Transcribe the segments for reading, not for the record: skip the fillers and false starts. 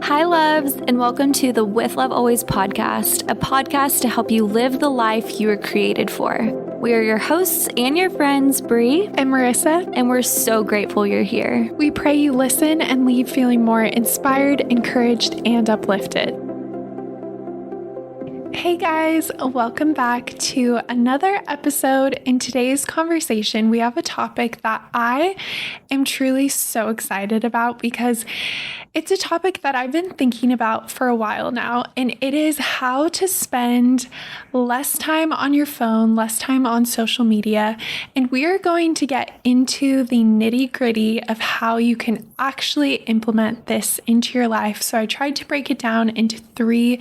Hi, loves, and welcome to the With Love Always podcast, a podcast to help you live the life you were created for. We are your hosts and your friends, Bree and Marissa, and we're so grateful you're here. We pray you listen and leave feeling more inspired, encouraged, and uplifted. Hey guys, welcome back to another episode. In today's conversation, we have a topic that I am truly so excited about because it's a topic that I've been thinking about for a while now, and it is how to spend less time on your phone, less time on social media. And we are going to get into the nitty-gritty of how you can actually implement this into your life. So I tried to break it down into 3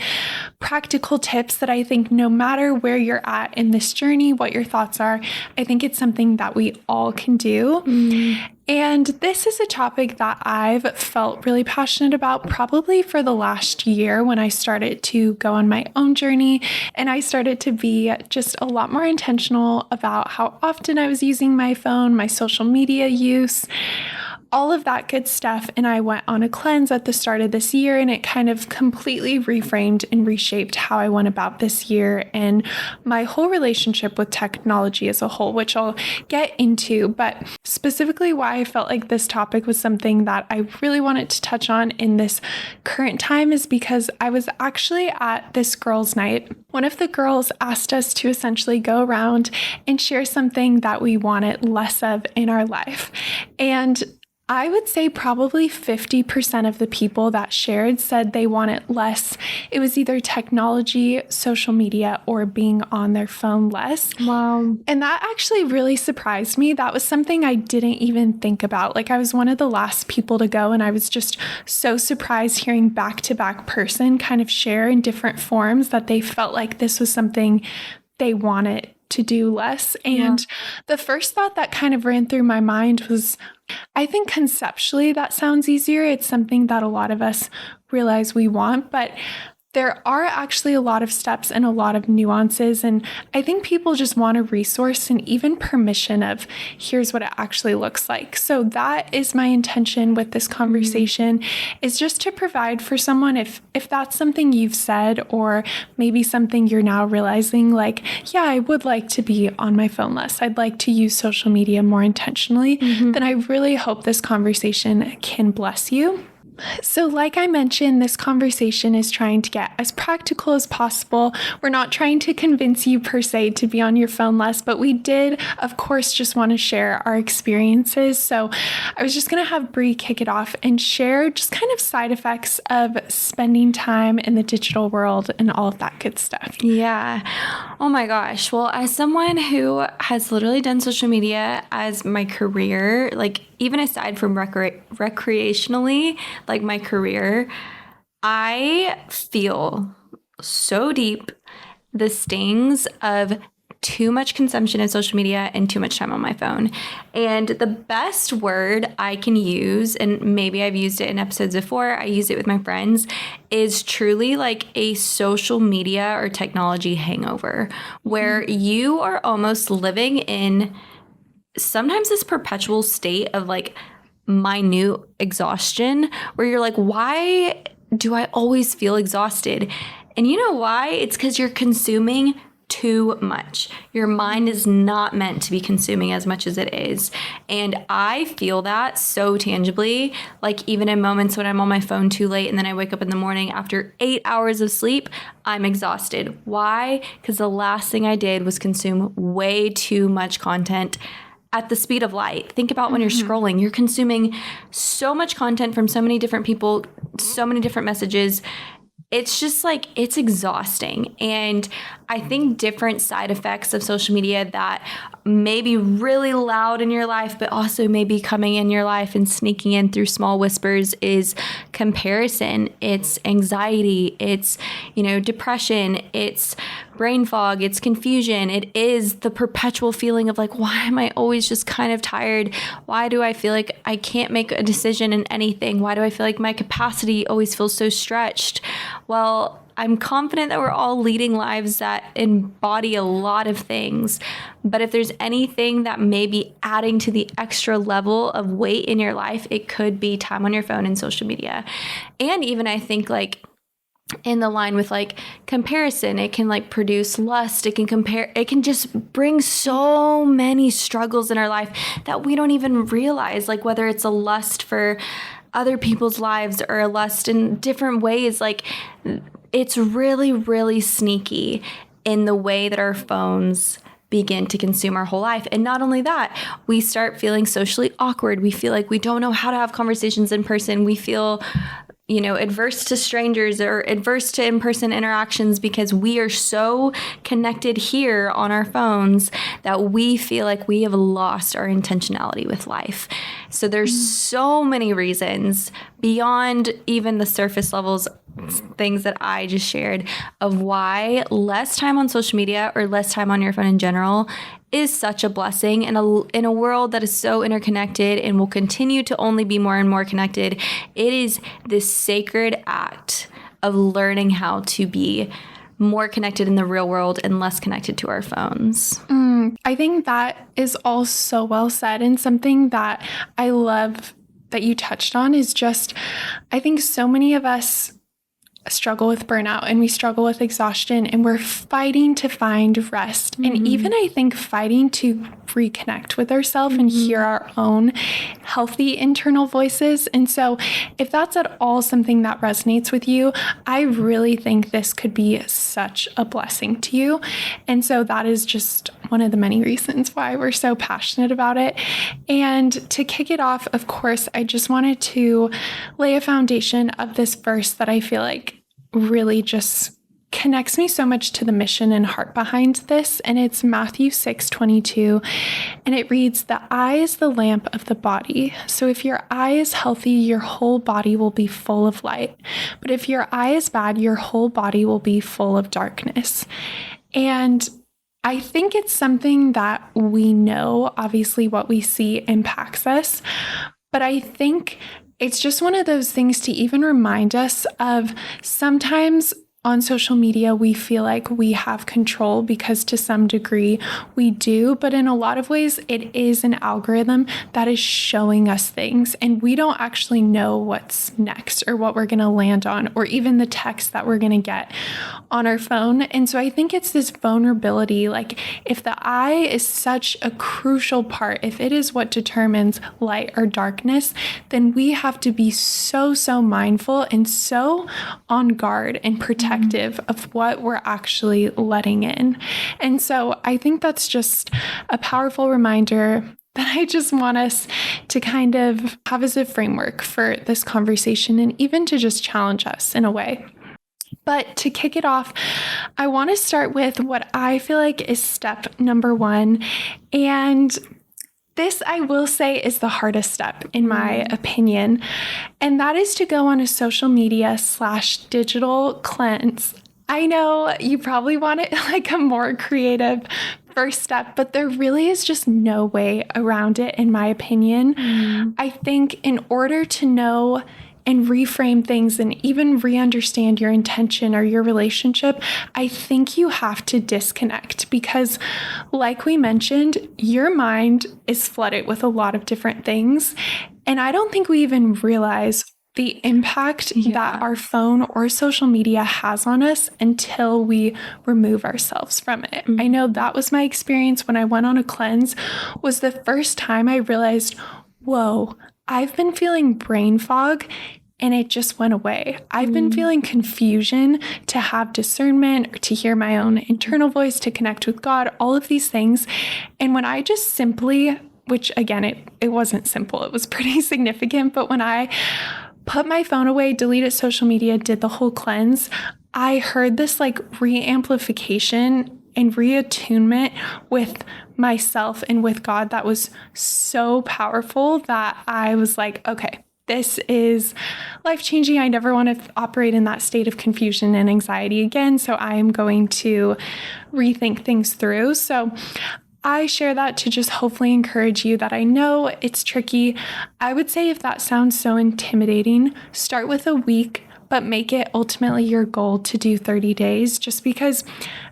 practical tips that I think no matter where you're at in this journey, what your thoughts are, I think it's something that we all can do. And this is a topic that I've felt really passionate about probably for the last year when I started to go on my own journey and I started to be just a lot more intentional about how often I was using my phone, my social media use, all of that good stuff. And I went on a cleanse at the start of this year, and it kind of completely reframed and reshaped how I went about this year and my whole relationship with technology as a whole, which I'll get into. But specifically why I felt like this topic was something that I really wanted to touch on in this current time is because I was actually at this girls' night. One of the girls asked us to essentially go around and share something that we wanted less of in our life. And I would say probably 50% of the people that shared said they wanted less. It was either technology, social media, or being on their phone less. Wow. And that actually really surprised me. That was something I didn't even think about. Like, I was one of the last people to go, and I was just so surprised hearing back-to-back person kind of share in different forms that they felt like this was something they wanted to do less. And the first thought that kind of ran through my mind was, I think conceptually that sounds easier. It's something that a lot of us realize we want, but there are actually a lot of steps and a lot of nuances. And I think people just want a resource and even permission of here's what it actually looks like. So that is my intention with this conversation, is just to provide for someone if that's something you've said, or maybe something you're now realizing like, yeah, I would like to be on my phone less. I'd like to use social media more intentionally. Then I really hope this conversation can bless you. So like I mentioned, this conversation is trying to get as practical as possible. We're not trying to convince you per se to be on your phone less, but we did, of course, just want to share our experiences. So I was just going to have Bree kick it off and share just kind of side effects of spending time in the digital world and all of that good stuff. Yeah. Oh my gosh. Well, as someone who has literally done social media as my career, like even aside from recreationally, like my career, I feel so deep the stings of too much consumption of social media and too much time on my phone. And the best word I can use, and maybe I've used it in episodes before, I use it with my friends, is truly like a social media or technology hangover, where you are almost living in sometimes this perpetual state of like minute exhaustion where you're like, why do I always feel exhausted? And you know why? It's because you're consuming too much. Your mind is not meant to be consuming as much as it is. And I feel that so tangibly, like even in moments when I'm on my phone too late and then I wake up in the morning after 8 hours of sleep, I'm exhausted. Why? Because the last thing I did was consume way too much content at the speed of light. Think about when you're scrolling, you're consuming so much content from so many different people, so many different messages. It's just like, it's exhausting. And I think different side effects of social media that may be really loud in your life, but also maybe coming in your life and sneaking in through small whispers is comparison. It's anxiety. It's, depression. It's brain fog. It's confusion. It is the perpetual feeling of like, why am I always just kind of tired? Why do I feel like I can't make a decision in anything? Why do I feel like my capacity always feels so stretched? Well, I'm confident that we're all leading lives that embody a lot of things. But if there's anything that may be adding to the extra level of weight in your life, it could be time on your phone and social media. And even I think like in the line with like comparison, it can like produce lust. It can just bring so many struggles in our life that we don't even realize, like whether it's a lust for other people's lives or a lust in different ways. Like it's really, really sneaky in the way that our phones begin to consume our whole life. And not only that, we start feeling socially awkward. We feel like we don't know how to have conversations in person. We feel adverse to strangers or adverse to in-person interactions because we are so connected here on our phones that we feel like we have lost our intentionality with life. So there's so many reasons beyond even the surface levels things that I just shared of why less time on social media or less time on your phone in general is such a blessing in a world that is so interconnected and will continue to only be more and more connected. It is this sacred act of learning how to be more connected in the real world and less connected to our phones. I think that is all so well said, and something that I love that you touched on is just, I think so many of us struggle with burnout and we struggle with exhaustion and we're fighting to find rest. And even I think fighting to reconnect with ourselves and hear our own healthy internal voices. And so if that's at all something that resonates with you, I really think this could be such a blessing to you. And so that is just one of the many reasons why we're so passionate about it. And to kick it off, of course, I just wanted to lay a foundation of this verse that I feel like really just connects me so much to the mission and heart behind this. And it's Matthew 6:22. And it reads, "The eye is the lamp of the body. So if your eye is healthy, your whole body will be full of light. But if your eye is bad, your whole body will be full of darkness." And I think it's something that we know, obviously what we see impacts us, but I think it's just one of those things to even remind us of sometimes on social media, we feel like we have control because to some degree we do, but in a lot of ways it is an algorithm that is showing us things and we don't actually know what's next or what we're going to land on or even the text that we're going to get on our phone. And so I think it's this vulnerability, like if the eye is such a crucial part, if it is what determines light or darkness, then we have to be so mindful and so on guard and protective of what we're actually letting in. And so I think that's just a powerful reminder that I just want us to kind of have as a framework for this conversation and even to just challenge us in a way. But to kick it off, I want to start with what I feel like is step number one. And this, I will say, is the hardest step in my opinion, and that is to go on a social media / digital cleanse. I know you probably want it like a more creative first step, but there really is just no way around it, in my opinion. I think in order to know and reframe things and even re-understand your intention or your relationship, I think you have to disconnect because, like we mentioned, your mind is flooded with a lot of different things. And I don't think we even realize the impact that our phone or social media has on us until we remove ourselves from it. I know that was my experience when I went on a cleanse, was the first time I realized, whoa, I've been feeling brain fog and it just went away. I've been feeling confusion to have discernment or to hear my own internal voice, to connect with God, all of these things. And when I just simply, which again, it wasn't simple, it was pretty significant, but when I put my phone away, deleted social media, did the whole cleanse, I heard this like re-amplification and reattunement with myself and with God that was so powerful that I was like, okay, this is life-changing. I never want to operate in that state of confusion and anxiety again. So I am going to rethink things through. So I share that to just hopefully encourage you that I know it's tricky. I would say if that sounds so intimidating, start with a week, but but make it ultimately your goal to do 30 days, just because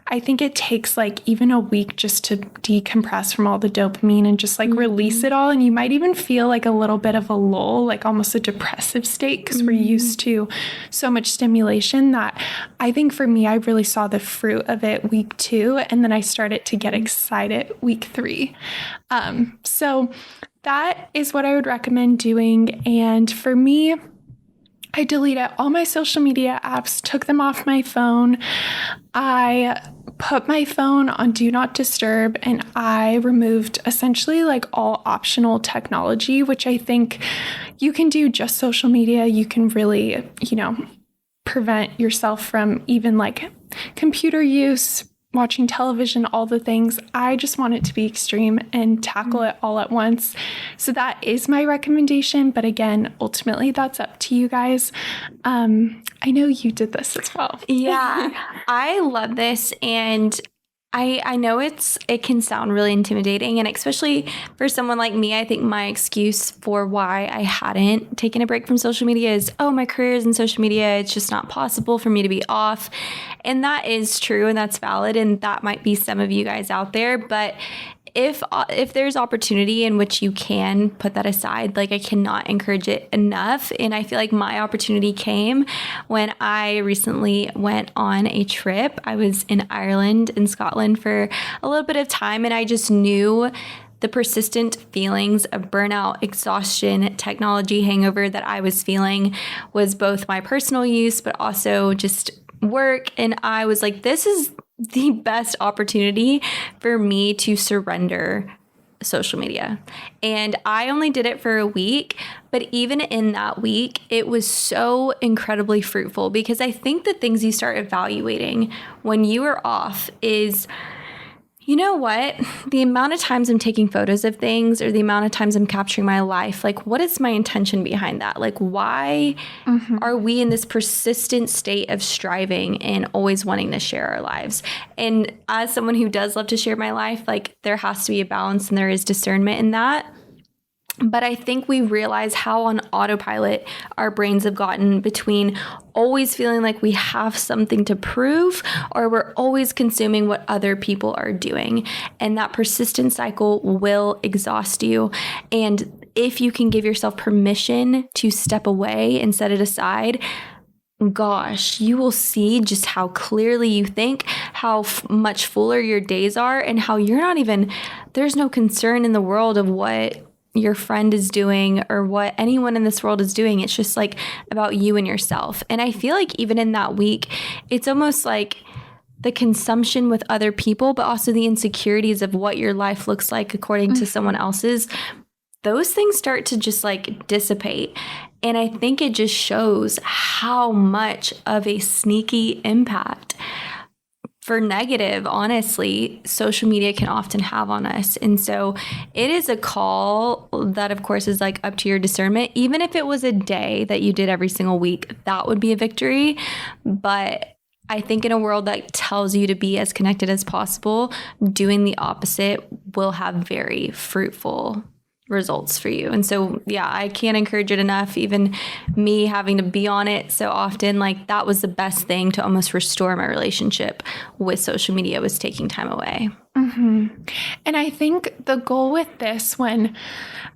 I think it takes like even a week just to decompress from all the dopamine and just like release it all. And you might even feel like a little bit of a lull, like almost a depressive state, because we're used to so much stimulation that I think for me, I really saw the fruit of it week 2. And then I started to get excited week 3. So that is what I would recommend doing. And for me, I deleted all my social media apps, took them off my phone. I put my phone on Do Not Disturb, and I removed essentially like all optional technology, which I think you can do just social media. You can really, prevent yourself from even like computer use, watching television, all the things. I just want it to be extreme and tackle it all at once. So that is my recommendation. But again, ultimately, that's up to you guys. I know you did this as well. Yeah, I love this. And I know it can sound really intimidating, and especially for someone like me, I think my excuse for why I hadn't taken a break from social media is, oh, my career is in social media. It's just not possible for me to be off. And that is true, and that's valid, and that might be some of you guys out there. But if there's opportunity in which you can put that aside, like I cannot encourage it enough. And I feel like my opportunity came when I recently went on a trip. I was in Ireland and Scotland for a little bit of time, and I just knew the persistent feelings of burnout, exhaustion, technology hangover that I was feeling was both my personal use, but also just work. And I was like, this is the best opportunity for me to surrender social media. And I only did it for a week, but even in that week, it was so incredibly fruitful, because I think the things you start evaluating when you are off is, you know what? The amount of times I'm taking photos of things, or the amount of times I'm capturing my life, like what is my intention behind that? Like why are we in this persistent state of striving and always wanting to share our lives? And as someone who does love to share my life, like there has to be a balance, and there is discernment in that. But I think we realize how on autopilot our brains have gotten between always feeling like we have something to prove, or we're always consuming what other people are doing. And that persistent cycle will exhaust you. And if you can give yourself permission to step away and set it aside, gosh, you will see just how clearly you think, how much fuller your days are, and how there's no concern in the world of what your friend is doing or what anyone in this world is doing. It's just like about you and yourself. And I feel like even in that week, it's almost like the consumption with other people, but also the insecurities of what your life looks like according to someone else's. Those things start to just like dissipate. And I think it just shows how much of a sneaky impact, for negative, honestly, social media can often have on us. And so it is a call that, of course, is like up to your discernment. Even if it was a day that you did every single week, that would be a victory. But I think in a world that tells you to be as connected as possible, doing the opposite will have very fruitful results for you. And so, yeah, I can't encourage it enough. Even me having to be on it so often, like that was the best thing to almost restore my relationship with social media, was taking time away. And I think the goal with this, when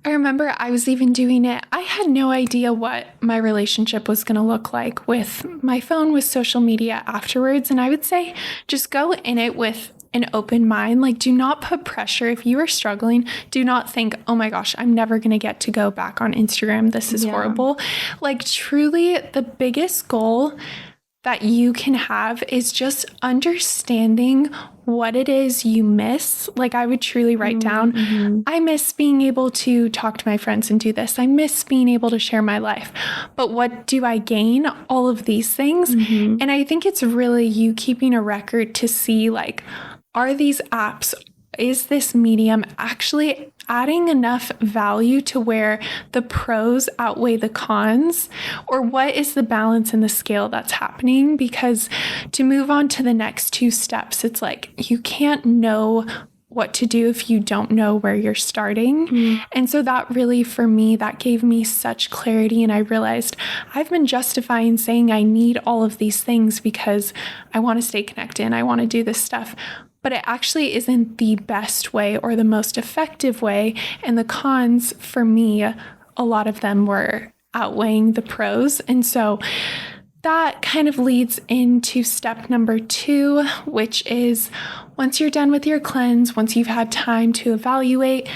I remember I was even doing it, I had no idea what my relationship was going to look like with my phone, with social media afterwards. And I would say just go in it with an open mind. Like, do not put pressure. If you are struggling, do not think, oh my gosh, I'm never going to get to go back on Instagram. This is horrible. Like, truly, the biggest goal that you can have is just understanding what it is you miss. Like, I would truly write down, I miss being able to talk to my friends and do this. I miss being able to share my life. But what do I gain? All of these things. And I think it's really you keeping a record to see, like, are these apps, is this medium actually adding enough value to where the pros outweigh the cons? Or what is the balance in the scale that's happening? Because to move on to the next 2 steps, it's like you can't know what to do if you don't know where you're starting. And so that really, for me, that gave me such clarity. And I realized I've been justifying saying I need all of these things because I want to stay connected and I want to do this stuff. But it actually isn't the best way or the most effective way. And the cons for me, a lot of them were outweighing the pros. And so that kind of leads into step number 2, which is once you're done with your cleanse, once you've had time to evaluate,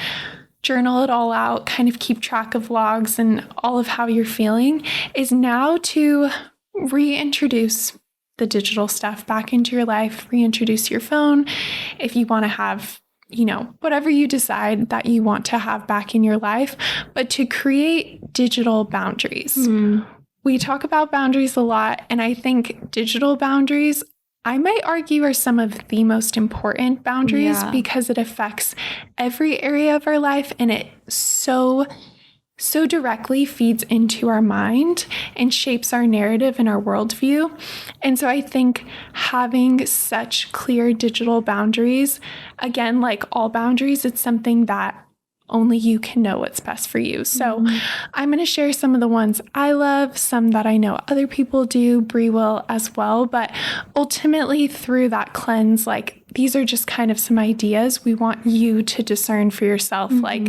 journal it all out, kind of keep track of logs and all of how you're feeling, is now to reintroduce the digital stuff back into your life, reintroduce your phone. If you want to have, whatever you decide that you want to have back in your life, but to create digital boundaries. We talk about boundaries a lot, and I think digital boundaries, I might argue, are some of the most important boundaries because it affects every area of our life, and it so directly feeds into our mind and shapes our narrative and our worldview. And so I think having such clear digital boundaries, again, like all boundaries, it's something that only you can know what's best for you. So I'm going to share some of the ones I love, some that I know other people do, Brie will as well. But ultimately through that cleanse, like these are just kind of some ideas we want you to discern for yourself. Like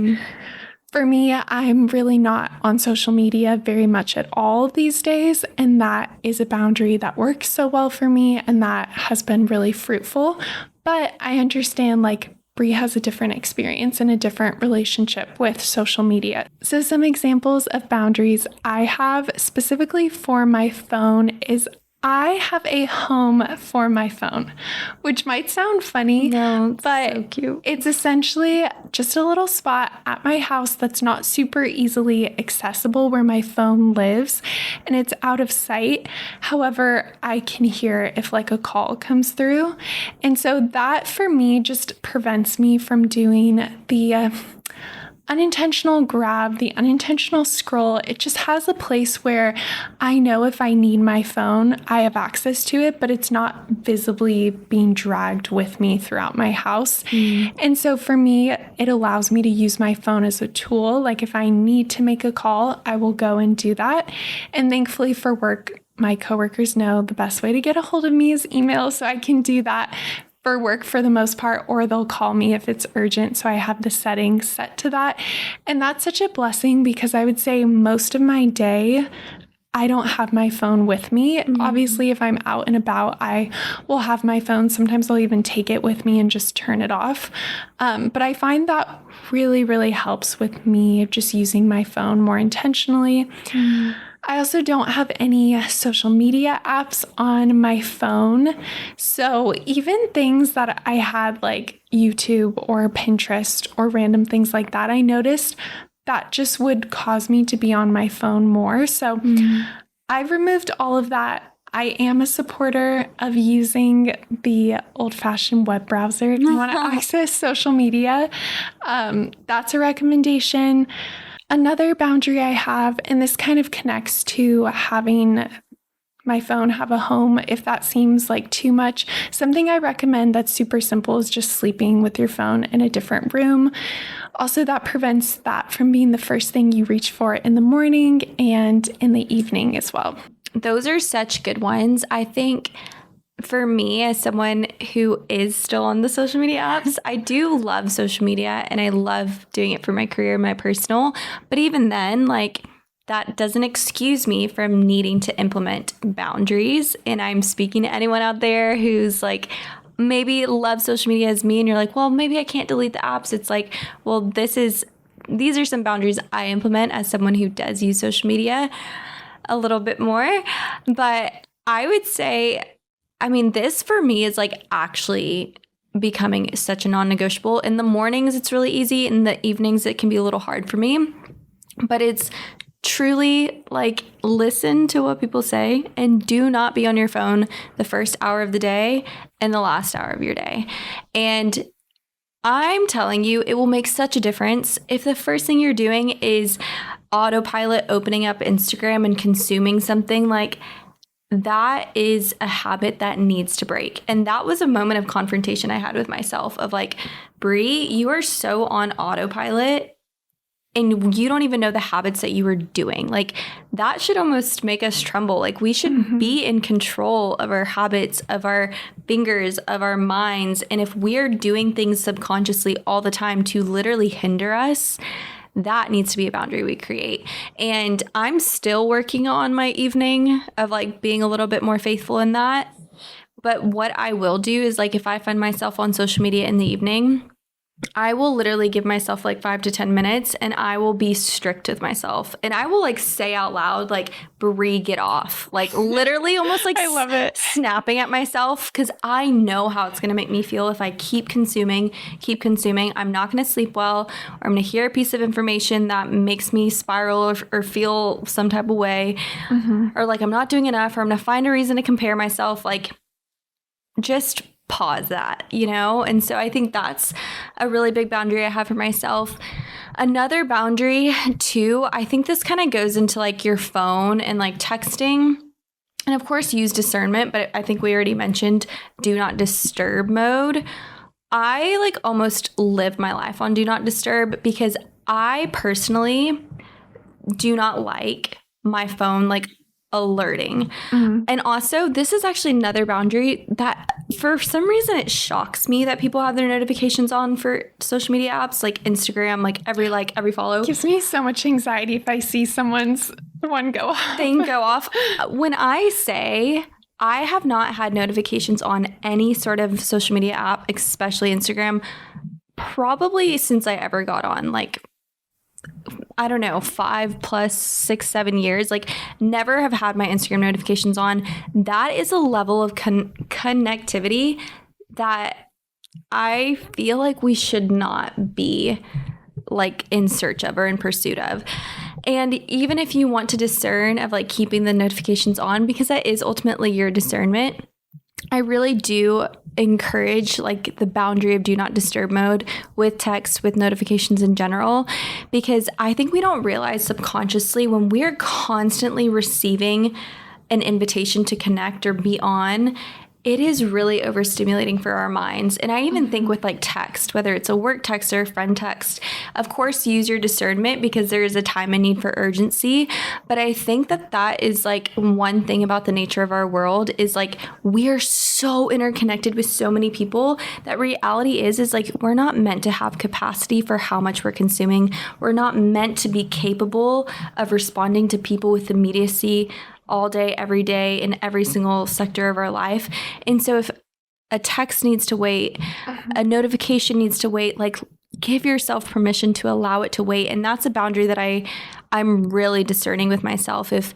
for me, I'm really not on social media very much at all these days. And that is a boundary that works so well for me. And that has been really fruitful. But I understand like Brie has a different experience and a different relationship with social media. So some examples of boundaries I have specifically for my phone is I have a home for my phone, which might sound funny, but so cute. It's essentially just a little spot at my house that's not super easily accessible where my phone lives, and it's out of sight. However, I can hear if like a call comes through. And so that for me just prevents me from doing the unintentional grab, the unintentional scroll. It just has a place where I know if I need my phone, I have access to it, but it's not visibly being dragged with me throughout my house. And so for me, it allows me to use my phone as a tool. Like if I need to make a call, I will go and do that. And thankfully for work, my coworkers know the best way to get a hold of me is email, so I can do that for work for the most part, or they'll call me if it's urgent. So I have the settings set to that. And that's such a blessing because I would say most of my day, I don't have my phone with me. Obviously, if I'm out and about, I will have my phone. Sometimes I'll even take it with me and just turn it off. But I find that really, really helps with me just using my phone more intentionally. I also don't have any social media apps on my phone. So even things that I had like YouTube or Pinterest or random things like that, I noticed that just would cause me to be on my phone more. So I've removed all of that. I am a supporter of using the old-fashioned web browser if you want to access social media. That's a recommendation. Another boundary I have, and this kind of connects to having my phone have a home if that seems like too much. Something I recommend that's super simple is just sleeping with your phone in a different room. Also, that prevents that from being the first thing you reach for in the morning and in the evening as well. Those are such good ones. I think for me, as someone who is still on the social media apps, I do love social media and I love doing it for my career, my personal. But even then, like, that doesn't excuse me from needing to implement boundaries. And I'm speaking to anyone out there who's like, maybe loves social media as me, and you're like, well, maybe I can't delete the apps. It's like, well, these are some boundaries I implement as someone who does use social media a little bit more. But I would say, I mean, this for me is like actually becoming such a non-negotiable. In the mornings, it's really easy. In the evenings, it can be a little hard for me. But it's truly like, listen to what people say and do not be on your phone the first hour of the day and the last hour of your day. And I'm telling you, it will make such a difference if the first thing you're doing is autopilot opening up Instagram and consuming something. Like, that is a habit that needs to break. And that was a moment of confrontation I had with myself of like, Brie, you are so on autopilot and you don't even know the habits that you were doing. Like that should almost make us tremble. Like we should be in control of our habits, of our fingers, of our minds. And if we're doing things subconsciously all the time to literally hinder us, that needs to be a boundary we create. And I'm still working on my evening of like being a little bit more faithful in that. But what I will do is like if I find myself on social media in the evening, I will literally give myself like 5 to 10 minutes and I will be strict with myself. And I will like say out loud, like, Brie, get off. Like literally almost like I love it. snapping at myself because I know how it's going to make me feel if I keep consuming. I'm not going to sleep well, or I'm going to hear a piece of information that makes me spiral or feel some type of way, or like I'm not doing enough, or I'm going to find a reason to compare myself. Like just pause that, you know? And so I think that's a really big boundary I have for myself. Another boundary too, I think this kind of goes into like your phone and like texting. And of course, use discernment, but I think we already mentioned do not disturb mode. I like almost live my life on do not disturb because I personally do not like my phone like alerting. And also, this is actually another boundary that for some reason it shocks me that people have their notifications on for social media apps like Instagram, like every follow. Gives me so much anxiety if I see someone's one go off. Thing go off. When I say I have not had notifications on any sort of social media app, especially Instagram, probably since I ever got on, like I don't know, 5 plus 6, 7 years, like never have had my Instagram notifications on. That is a level of connectivity that I feel like we should not be like in search of or in pursuit of. And even if you want to discern of like keeping the notifications on, because that is ultimately your discernment, I really do encourage like the boundary of do not disturb mode with text, with notifications in general, because I think we don't realize subconsciously when we're constantly receiving an invitation to connect or be on, it is really overstimulating for our minds. And I even think with like text, whether it's a work text or a friend text, of course, use your discernment because there is a time and need for urgency. But I think that that is like one thing about the nature of our world is like we are so interconnected with so many people that reality is like we're not meant to have capacity for how much we're consuming. We're not meant to be capable of responding to people with immediacy all day, every day, in every single sector of our life. And so if a text needs to wait, a notification needs to wait, like give yourself permission to allow it to wait. And that's a boundary that I'm really discerning with myself. If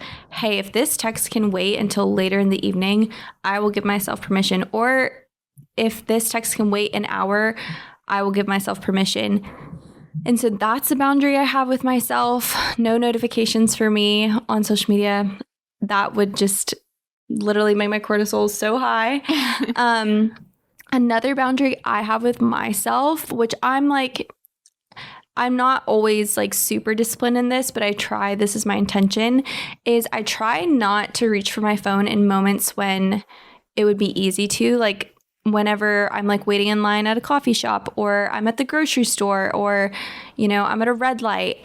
this text can wait until later in the evening, I will give myself permission. Or if this text can wait an hour, I will give myself permission. And so that's a boundary I have with myself. No notifications for me on social media. That would just literally make my cortisol so high. Another boundary I have with myself, which I'm not always like super disciplined in this, but this is my intention, is I try not to reach for my phone in moments when it would be easy to, like whenever I'm like waiting in line at a coffee shop, or I'm at the grocery store, or, you know, I'm at a red light.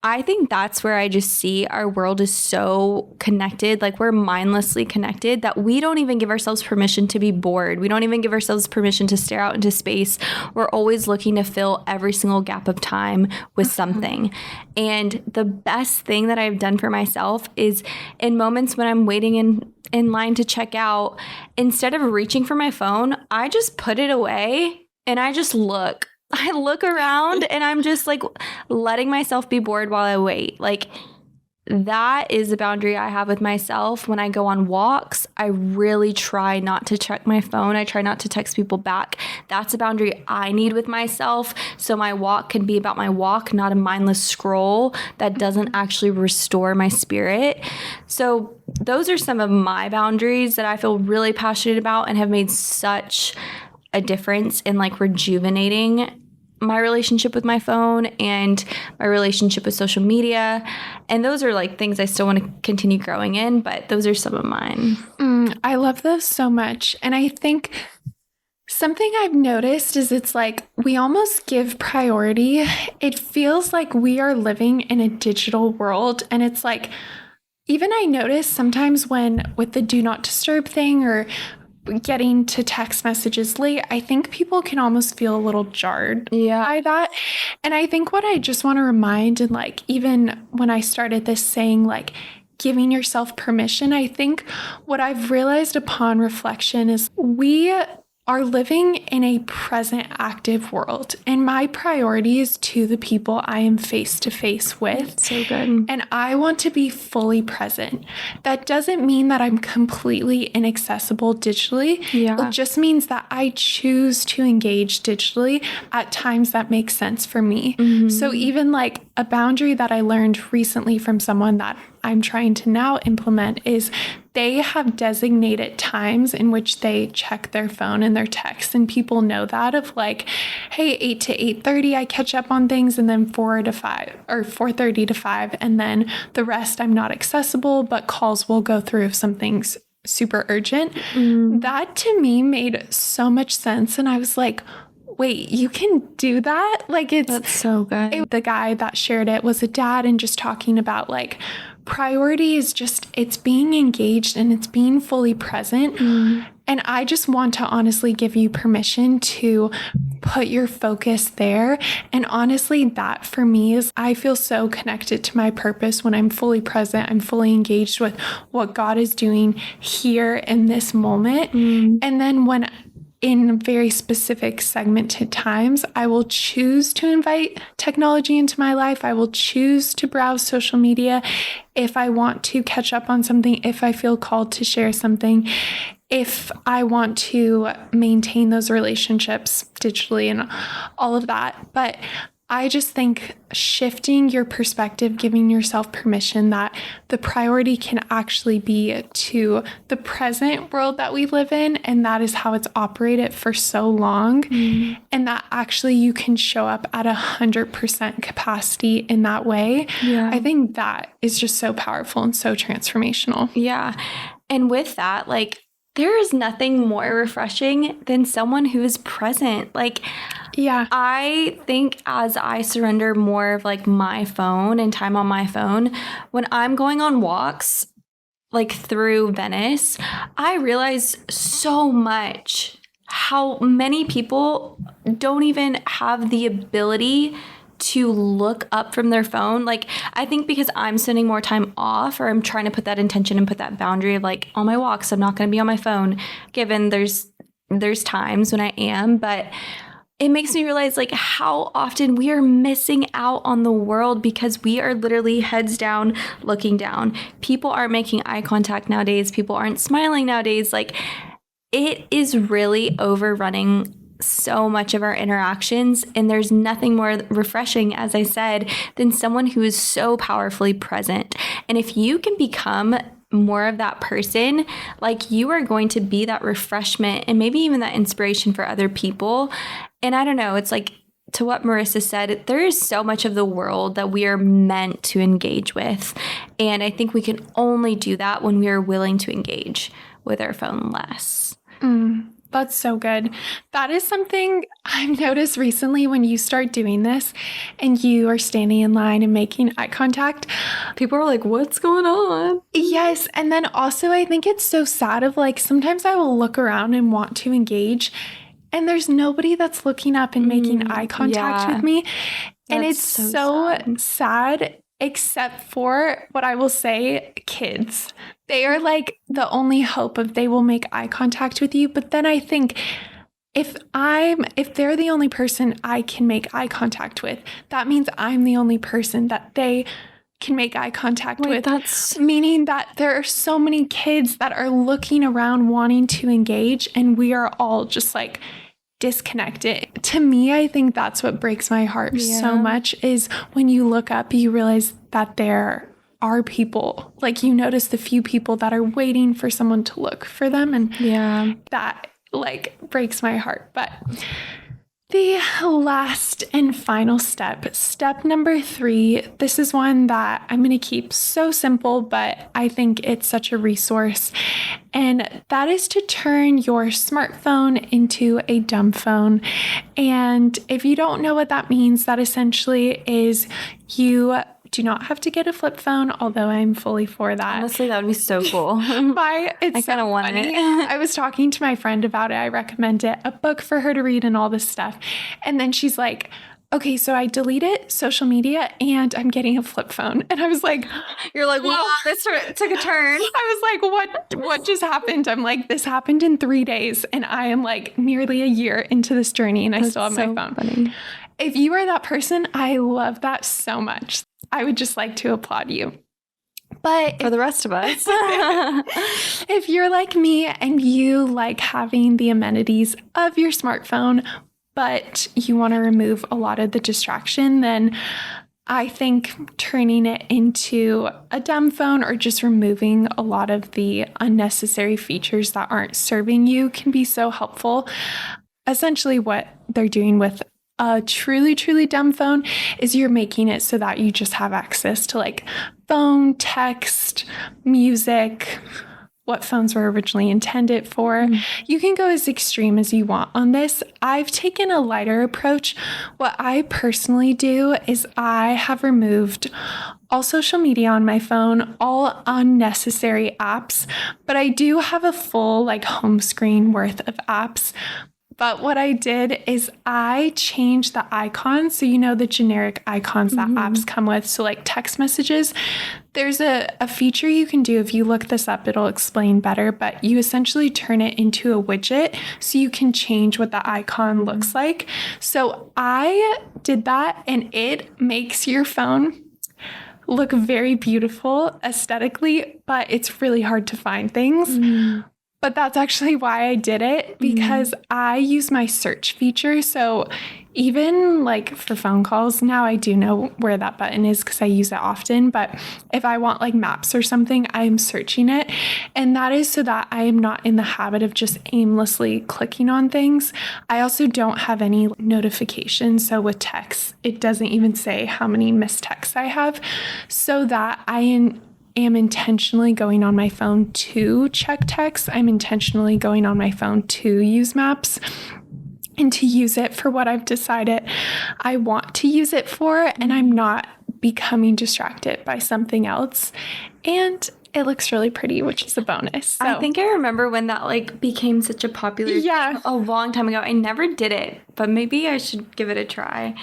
I think that's where I just see our world is so connected, like we're mindlessly connected, that we don't even give ourselves permission to be bored. We don't even give ourselves permission to stare out into space. We're always looking to fill every single gap of time with something. And the best thing that I've done for myself is in moments when I'm waiting in line to check out, instead of reaching for my phone, I just put it away and I just look. I look around and I'm just like letting myself be bored while I wait. Like that is a boundary I have with myself. When I go on walks, I really try not to check my phone. I try not to text people back. That's a boundary I need with myself. So my walk can be about my walk, not a mindless scroll that doesn't actually restore my spirit. So those are some of my boundaries that I feel really passionate about and have made such a difference in like rejuvenating my relationship with my phone and my relationship with social media. And those are like things I still want to continue growing in, but those are some of mine. I love those so much. And I think something I've noticed is it's like we almost give priority. It feels like we are living in a digital world. And it's like, even I notice sometimes when with the do not disturb thing or getting to text messages late, I think people can almost feel a little jarred by that. And I think what I just want to remind, and like even when I started this saying like giving yourself permission, I think what I've realized upon reflection is we are living in a present active world, and my priority is to the people I am face to face with. That's so good. And I want to be fully present. That doesn't mean that I'm completely inaccessible digitally. Yeah. It just means that I choose to engage digitally at times that make sense for me. So even like a boundary that I learned recently from someone that I'm trying to now implement is they have designated times in which they check their phone and their texts, and people know that of like, hey, 8 to 8:30 I catch up on things, and then 4 to 5 or 4:30 to 5, and then the rest I'm not accessible, but calls will go through if something's super urgent. That to me made so much sense, and I was like, wait, you can do that? Like That's so good. the guy that shared it was a dad, and just talking about like priority is just, it's being engaged and it's being fully present. And I just want to honestly give you permission to put your focus there. And honestly, that for me is, I feel so connected to my purpose when I'm fully present. I'm fully engaged with what God is doing here in this moment. And then when in very specific segmented times, I will choose to invite technology into my life. I will choose to browse social media if I want to catch up on something, if I feel called to share something, if I want to maintain those relationships digitally and all of that. But I just think shifting your perspective, giving yourself permission that the priority can actually be to the present world that we live in, and that is how it's operated for so long, and that actually you can show up at 100% capacity in that way. I think that is just so powerful and so transformational. Yeah. And with that, like, there is nothing more refreshing than someone who is present. Like, I think as I surrender more of like my phone and time on my phone, when I'm going on walks, like through Venice, I realize so much how many people don't even have the ability to look up from their phone. Like, I think because I'm spending more time off, or I'm trying to put that intention and put that boundary of like, on my walks, I'm not going to be on my phone, given there's times when I am, but it makes me realize like how often we are missing out on the world because we are literally heads down, looking down. People aren't making eye contact nowadays. People aren't smiling nowadays. Like, it is really overrunning so much of our interactions, and there's nothing more refreshing, as I said, than someone who is so powerfully present. And if you can become more of that person, like, you are going to be that refreshment and maybe even that inspiration for other people. And I don't know, it's like, to what Marissa said, there is so much of the world that we are meant to engage with. And I think we can only do that when we are willing to engage with our phone less. That's so good. That is something I've noticed recently when you start doing this and you are standing in line and making eye contact. People are like, what's going on? Yes. And then also I think it's so sad of like, sometimes I will look around and want to engage and there's nobody that's looking up and making eye contact with me. And it's so sad, except for what I will say, kids. They are like the only hope of they will make eye contact with you. But then I think if they're the only person I can make eye contact with, that means I'm the only person that they can make eye contact with. That's meaning that there are so many kids that are looking around wanting to engage, and we are all just like disconnected. To me, I think that's what breaks my heart so much, is when you look up, you realize that there are people, like, you notice the few people that are waiting for someone to look for them, and that like breaks my heart. But The last and final step number 3, this is one that I'm going to keep so simple, but I think it's such a resource. And that is to turn your smartphone into a dumb phone. And if you don't know what that means, that essentially is you do not have to get a flip phone, although I'm fully for that. Honestly, that would be so cool. It's I kind of want it. I was talking to my friend about it. I recommended a book for her to read and all this stuff. And then she's like, okay, so I deleted social media and I'm getting a flip phone. And I was like, you're like, well, this took a turn. I was like, what just happened? I'm like, this happened in 3 days. And I am like nearly a year into this journey and I still have my phone. Funny. If you are that person, I love that so much. I would just like to applaud you. But for the rest of us, if you're like me and you like having the amenities of your smartphone, but you want to remove a lot of the distraction, then I think turning it into a dumb phone or just removing a lot of the unnecessary features that aren't serving you can be so helpful. Essentially, what they're doing with a truly, truly dumb phone is you're making it so that you just have access to like phone, text, music, what phones were originally intended for. You can go as extreme as you want on this. I've taken a lighter approach. What I personally do is I have removed all social media on my phone, all unnecessary apps, but I do have a full like home screen worth of apps. But what I did is I changed the icons. So, you know, the generic icons that apps come with. So like text messages, there's a feature you can do. If you look this up, it'll explain better, but you essentially turn it into a widget so you can change what the icon looks like. So I did that and it makes your phone look very beautiful aesthetically, but it's really hard to find things. But that's actually why I did it, because I use my search feature. So even like for phone calls, now I do know where that button is because I use it often. But if I want like maps or something, I'm searching it. And that is so that I am not in the habit of just aimlessly clicking on things. I also don't have any notifications. So with texts, it doesn't even say how many missed texts I have, so that I am intentionally going on my phone to check text. I'm intentionally going on my phone to use maps and to use it for what I've decided I want to use it for, and I'm not becoming distracted by something else. And it looks really pretty, which is a bonus. So. I think I remember when that like became such a popular a long time ago. I never did it, but maybe I should give it a try.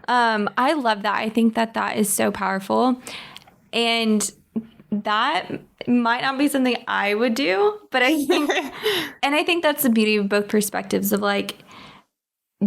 I love that. I think that is so powerful. And that might not be something I would do, but I think, and I think that's the beauty of both perspectives of like,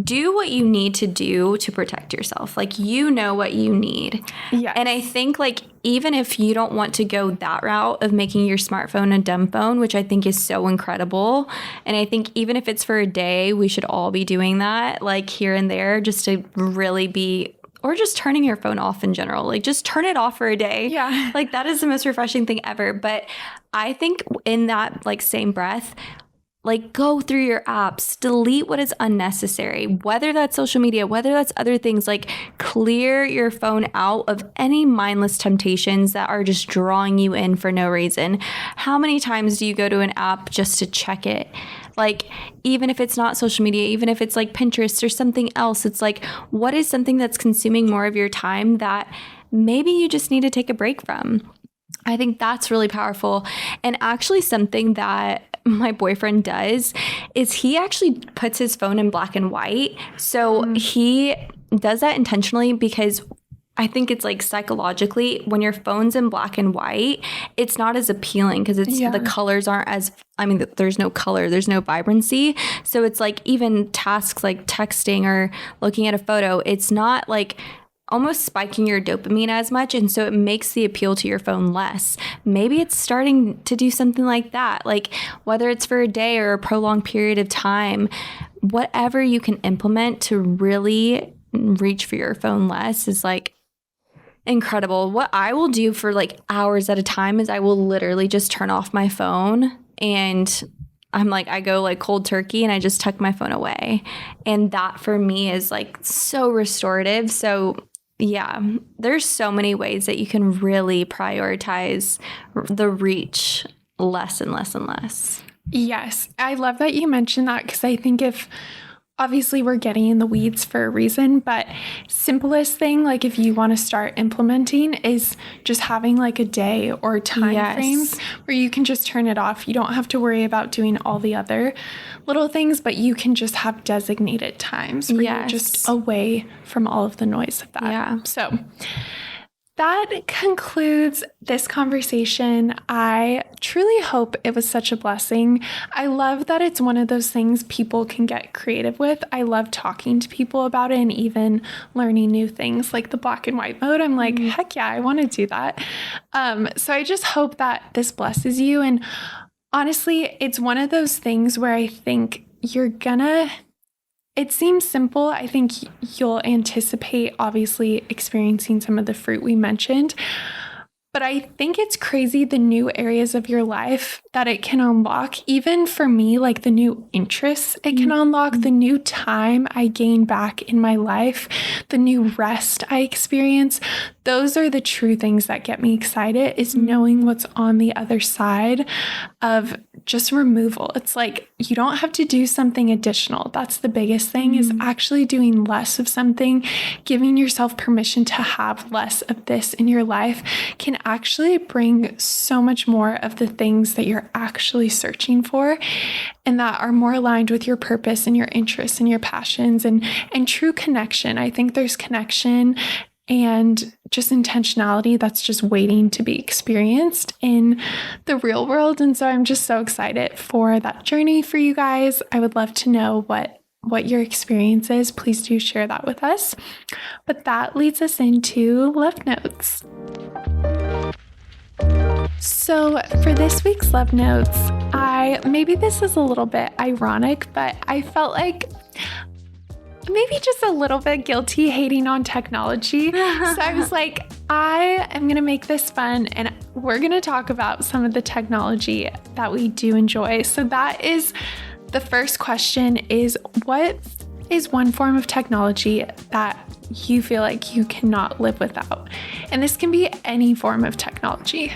do what you need to do to protect yourself. Like, you know what you need. Yeah. And I think like, even if you don't want to go that route of making your smartphone a dumb phone, which I think is so incredible. And I think even if it's for a day, we should all be doing that, like here and there, just to really be, or just turning your phone off in general. Like, just turn it off for a day. Yeah. Like, that is the most refreshing thing ever. But I think in that, like, same breath, like, go through your apps, delete what is unnecessary, whether that's social media, whether that's other things, like, clear your phone out of any mindless temptations that are just drawing you in for no reason. How many times do you go to an app just to check it? Like, even if it's not social media, even if it's like Pinterest or something else, it's like, what is something that's consuming more of your time that maybe you just need to take a break from? I think that's really powerful. And actually something that my boyfriend does is he actually puts his phone in black and white. So he does that intentionally because I think it's like psychologically, when your phone's in black and white, it's not as appealing because it's the colors aren't as, I mean, there's no color, there's no vibrancy. So it's like even tasks like texting or looking at a photo, it's not like almost spiking your dopamine as much. And so it makes the appeal to your phone less. Maybe it's starting to do something like that, like whether it's for a day or a prolonged period of time, whatever you can implement to really reach for your phone less is like incredible. What I will do for like hours at a time is I will literally just turn off my phone and I go like cold turkey and I just tuck my phone away. And that for me is like so restorative. So yeah, there's so many ways that you can really prioritize the reach less and less and less. Yes, I love that you mentioned that, because I think if obviously we're getting in the weeds for a reason, but simplest thing, like if you want to start implementing, is just having like a day or time frames where you can just turn it off. You don't have to worry about doing all the other little things, but you can just have designated times where you're just away from all of the noise of that. Yeah. So that concludes this conversation. I truly hope it was such a blessing. I love that it's one of those things people can get creative with. I love talking to people about it and even learning new things like the black and white mode. I'm like, heck yeah, I want to do that. So I just hope that this blesses you. And honestly, it's one of those things where I think it seems simple. I think you'll anticipate, obviously, experiencing some of the fruit we mentioned. But I think it's crazy the new areas of your life that it can unlock. Even for me, like the new interests it can unlock, the new time I gain back in my life, the new rest I experience. Those are the true things that get me excited, is knowing what's on the other side of just removal. It's like you don't have to do something additional. That's the biggest thing, is actually doing less of something, giving yourself permission to have less of this in your life can actually bring so much more of the things that you're actually searching for and that are more aligned with your purpose and your interests and your passions and true connection. I think there's connection and just intentionality that's just waiting to be experienced in the real world. And so I'm just so excited for that journey for you guys. I would love to know what your experience is. Please do share that with us. But that leads us into Love Notes. So for this week's Love Notes, maybe this is a little bit ironic, but I felt like maybe just a little bit guilty hating on technology. So I was like, I am going to make this fun and we're going to talk about some of the technology that we do enjoy. So that is the first question, is what is one form of technology that you feel like you cannot live without? And this can be any form of technology.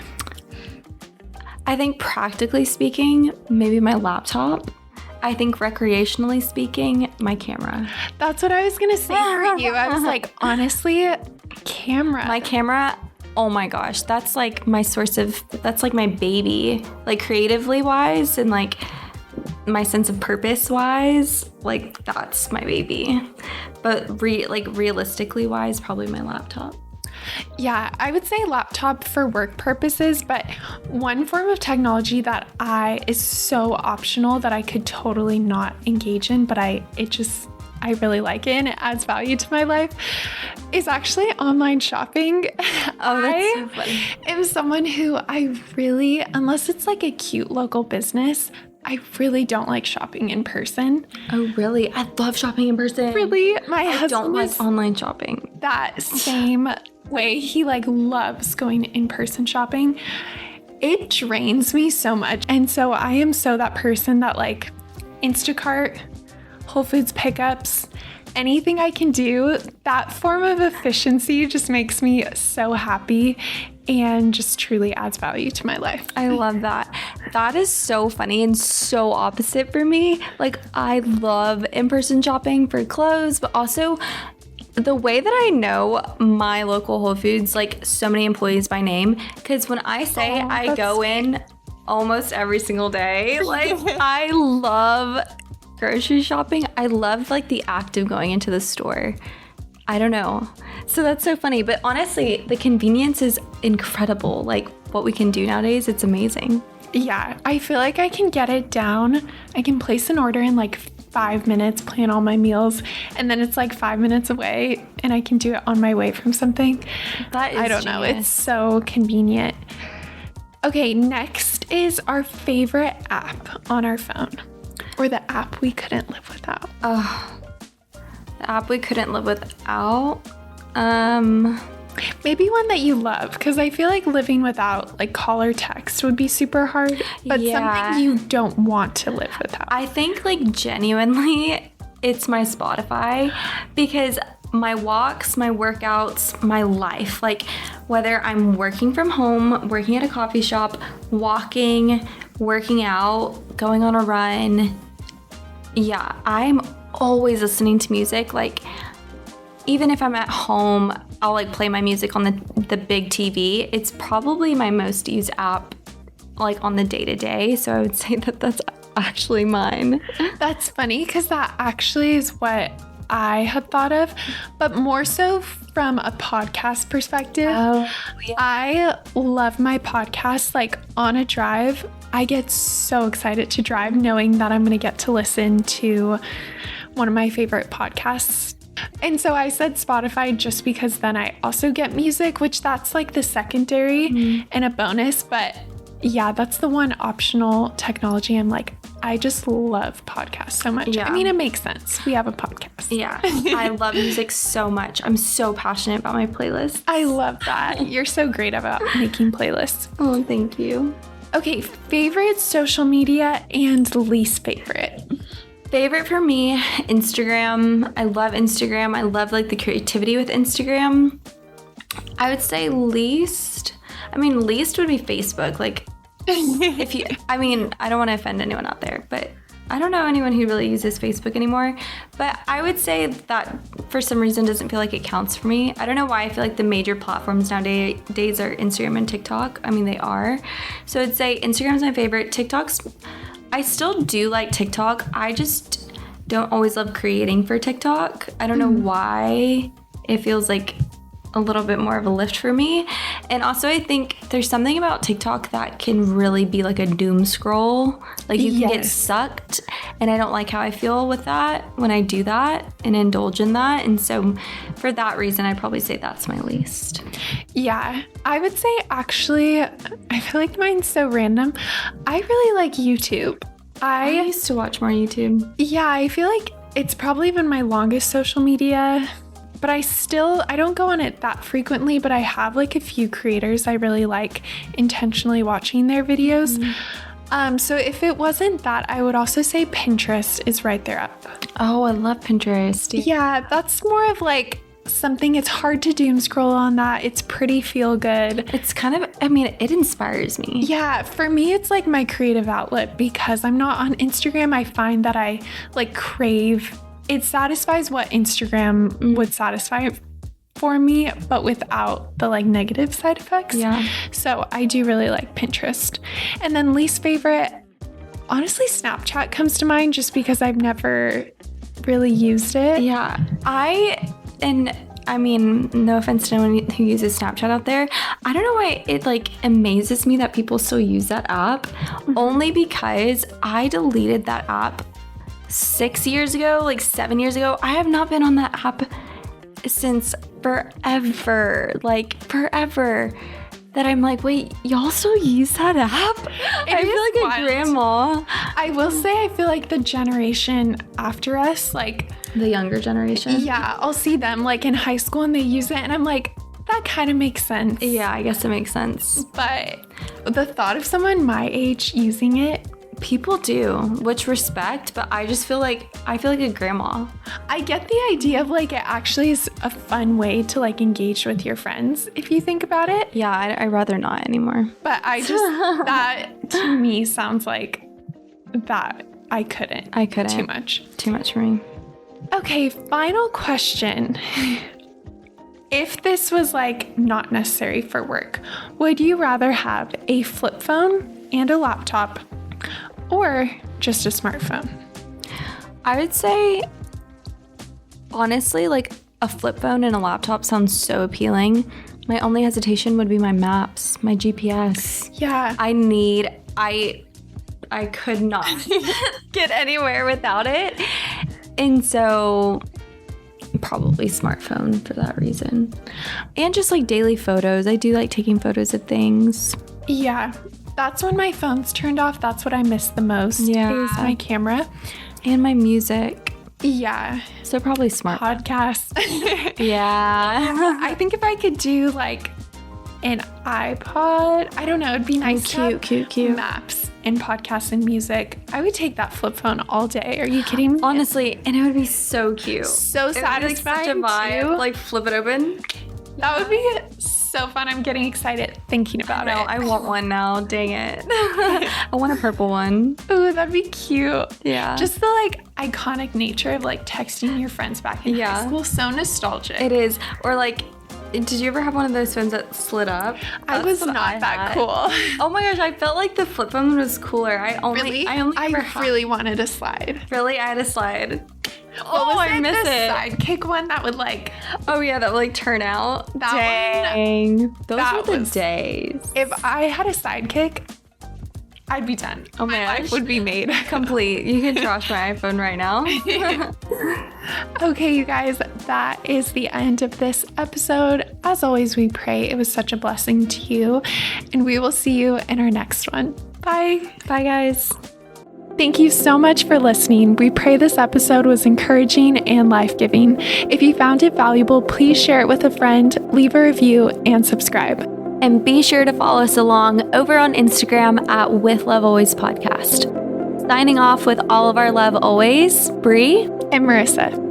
I think practically speaking, maybe my laptop. I think recreationally speaking, my camera. That's what I was going to say for you. I was like, honestly, camera. My camera, oh my gosh, that's like my that's like my baby. Like creatively wise and like my sense of purpose wise, like that's my baby. But realistically wise, probably my laptop. Yeah, I would say laptop for work purposes, but one form of technology that is so optional that I could totally not engage in, but I really like it and it adds value to my life, is actually online shopping. Oh, that's so funny. I am someone who unless it's like a cute local business, I really don't like shopping in person. Oh, really? I love shopping in person. Really? I don't like online shopping. That same way. He loves going in-person shopping. It drains me so much. And so I am that person that Instacart, Whole Foods pickups, anything I can do, that form of efficiency just makes me so happy and just truly adds value to my life. I love that. That is so funny and so opposite for me. I love in-person shopping for clothes, but also the way that I know my local Whole Foods, so many employees by name, because when I say I go in almost every single day, I love grocery shopping. I love the act of going into the store. I don't know. So that's so funny. But honestly, the convenience is incredible. What we can do nowadays, it's amazing. Yeah, I feel like I can get it down. I can place an order in 5 minutes, plan all my meals, and then it's 5 minutes away and I can do it on my way from something. That is I don't know. It's so convenient. Okay, next is our favorite app on our phone, or the app we couldn't live without. The app we couldn't live without. Maybe one that you love, because I feel like living without like call or text would be super hard, but something you don't want to live without. I think like genuinely it's my Spotify, because my walks, my workouts, my life, like whether I'm working from home, working at a coffee shop, walking, working out, going on a run, yeah, I'm always listening to music. Like even if I'm at home, I'll like play my music on the big TV. It's probably my most used app like on the day-to-day, so I would say that that's actually mine. That's funny, because that actually is what I had thought of, but more so from a podcast perspective. Oh, yeah. I love my podcast. Like on a drive, I get so excited to drive knowing that I'm going to get to listen to one of my favorite podcasts. And so I said Spotify just because then I also get music, which that's like the secondary and a bonus. But yeah, that's the one optional technology. I'm like, I just love podcasts so much. Yeah. I mean, it makes sense. We have a podcast. Yeah, I love music so much. I'm so passionate about my playlist. I love that. You're so great about making playlists. Oh, thank you. Okay, favorite social media and least favorite. Favorite for me, Instagram. I love Instagram. I love like the creativity with Instagram. I would say least would be Facebook. Like I don't want to offend anyone out there, but I don't know anyone who really uses Facebook anymore. But I would say that for some reason doesn't feel like it counts for me. I don't know why. I feel like the major platforms nowadays are Instagram and TikTok. I mean, they are. So I'd say Instagram's my favorite. TikTok's, I still do like TikTok. I just don't always love creating for TikTok. I don't know why. It feels like a little bit more of a lift for me. And also I think there's something about TikTok that can really be like a doom scroll. Like you can get sucked, and I don't like how I feel with that when I do that and indulge in that. And so for that reason, I'd probably say that's my least. Yeah, I would say actually, I feel like mine's so random. I really like YouTube. I used to watch more YouTube. Yeah, I feel like it's probably been my longest social media, but I don't go on it that frequently, but I have like a few creators I really like intentionally watching their videos. So if it wasn't that, I would also say Pinterest is right there up. Oh, I love Pinterest. Yeah, that's more of like something, it's hard to doom scroll on that. It's pretty feel good. It's kind of, it inspires me. Yeah, for me, it's like my creative outlet because I'm not on Instagram. I find that I like crave, it satisfies what Instagram would satisfy for me, but without the like negative side effects. Yeah. So I do really like Pinterest. And then least favorite, honestly, Snapchat comes to mind just because I've never really used it. Yeah. No offense to anyone who uses Snapchat out there. I don't know why it like amazes me that people still use that app, only because I deleted that app 6 years ago, like 7 years ago. I have not been on that app since forever, that I'm like, wait, y'all still use that app? I feel like a grandma. I will say I feel like the generation after us, like the younger generation. Yeah, I'll see them like in high school and they use it and I'm like, that kind of makes sense. Yeah, I guess it makes sense. But the thought of someone my age using it, people do, which respect, but I feel like a grandma. I get the idea of like it actually is a fun way to like engage with your friends if you think about it. Yeah, I'd rather not anymore. But that to me sounds like that I couldn't. Too much for me. Okay, final question. If this was like not necessary for work, would you rather have a flip phone and a laptop or just a smartphone? I would say, honestly, like a flip phone and a laptop sounds so appealing. My only hesitation would be my maps, my GPS. Yeah. I could not get anywhere without it. And so probably smartphone for that reason. And just like daily photos. I do like taking photos of things. Yeah. That's when my phone's turned off. That's what I miss the most. Yeah. Is my camera. And my music. Yeah. So probably smart. Podcasts. Yeah. I think if I could do like an iPod, I don't know, it'd be nice to have cute. maps and podcasts and music. I would take that flip phone all day. Are you kidding me? Honestly, and it would be so cute. So It would be, like, such a satisfying vibe. too. Like flip it open. That would be so fun. I'm getting excited thinking about No, it. I want one now. Dang it. I want a purple one. Ooh, that'd be cute. Yeah. Just the like iconic nature of like texting your friends back in Yeah. high school. So nostalgic. It is. Or like, did you ever have one of those phones that slid up? I That's was what not that had. cool. Oh my gosh, I felt like the flip phone was cooler. I only I really wanted a slide. really I had a slide. What was I it? miss The it. sidekick one that would like, Oh yeah, that would like turn out. That Dang. Those that were the was- days. if I had a sidekick, I'd be done. Oh my life gosh. would be made. Complete. You can trash my iPhone right now. Okay, you guys, that is the end of this episode. As always, we pray it was such a blessing to you, and we will see you in our next one. Bye. Bye guys. Thank you so much for listening. We pray this episode was encouraging and life-giving. If you found it valuable, please share it with a friend, leave a review, and subscribe. And be sure to follow us along over on Instagram at With Love Always Podcast. Signing off with all of our love always, Bree And Marissa.